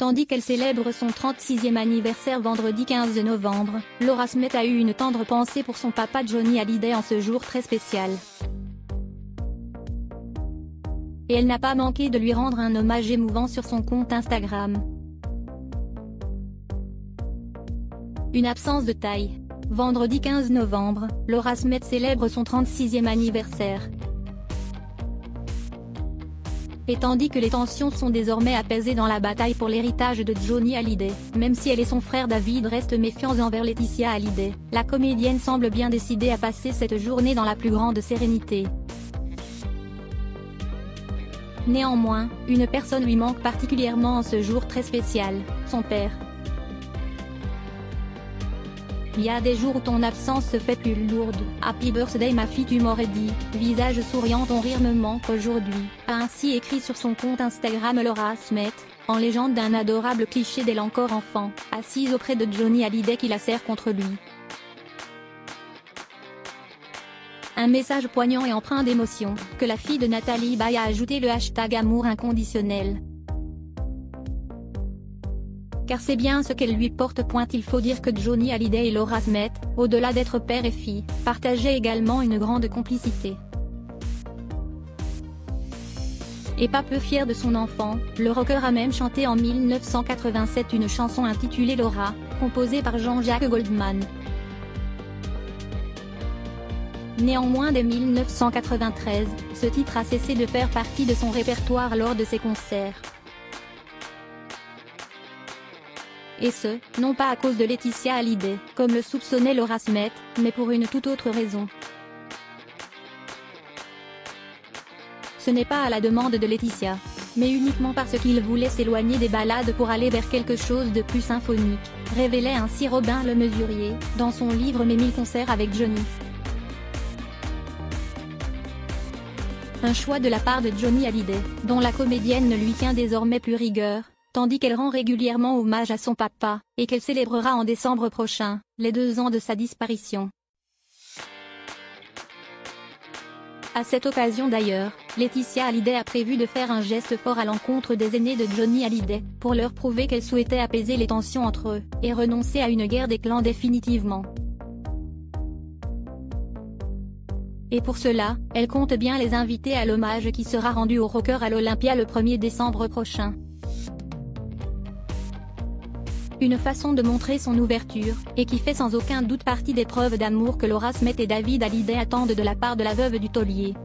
Tandis qu'elle célèbre son 36e anniversaire vendredi 15 novembre, Laura Smith a eu une tendre pensée pour son papa Johnny Hallyday en ce jour très spécial. Et elle n'a pas manqué de lui rendre un hommage émouvant sur son compte Instagram. Une absence de taille. Vendredi 15 novembre, Laura Smith célèbre son 36e anniversaire. Et tandis que les tensions sont désormais apaisées dans la bataille pour l'héritage de Johnny Hallyday, même si elle et son frère David restent méfiants envers Laetitia Hallyday, la comédienne semble bien décidée à passer cette journée dans la plus grande sérénité. Néanmoins, une personne lui manque particulièrement en ce jour très spécial, son père. Il y a des jours où ton absence se fait plus lourde. Happy birthday ma fille, tu m'aurais dit, visage souriant, ton rire me manque aujourd'hui, a ainsi écrit sur son compte Instagram Laura Smith, en légende d'un adorable cliché d'elle encore enfant, assise auprès de Johnny Hallyday qui la serre contre lui. Un message poignant et empreint d'émotion, que la fille de Nathalie Baye a ajouté le hashtag amour inconditionnel. Car c'est bien ce qu'elle lui porte. Il faut dire que Johnny Hallyday et Laura Smith, au-delà d'être père et fille, partageaient également une grande complicité. Et pas peu fier de son enfant, le rocker a même chanté en 1987 une chanson intitulée Laura, composée par Jean-Jacques Goldman. Néanmoins dès 1993, ce titre a cessé de faire partie de son répertoire lors de ses concerts. Et ce, non pas à cause de Laetitia Hallyday, comme le soupçonnait Laura Smith, mais pour une toute autre raison. Ce n'est pas à la demande de Laetitia, mais uniquement parce qu'il voulait s'éloigner des ballades pour aller vers quelque chose de plus symphonique, révélait ainsi Robin Le Mesurier, dans son livre Mes 1000 concerts avec Johnny. Un choix de la part de Johnny Hallyday, dont la comédienne ne lui tient désormais plus rigueur, tandis qu'elle rend régulièrement hommage à son papa, et qu'elle célébrera en décembre prochain, les 2 ans de sa disparition. À cette occasion d'ailleurs, Laetitia Hallyday a prévu de faire un geste fort à l'encontre des aînés de Johnny Hallyday, pour leur prouver qu'elle souhaitait apaiser les tensions entre eux, et renoncer à une guerre des clans définitivement. Et pour cela, elle compte bien les inviter à l'hommage qui sera rendu au rocker à l'Olympia le 1er décembre prochain. Une façon de montrer son ouverture, et qui fait sans aucun doute partie des preuves d'amour que Laura Smith et David Hallyday attendent de la part de la veuve du taulier.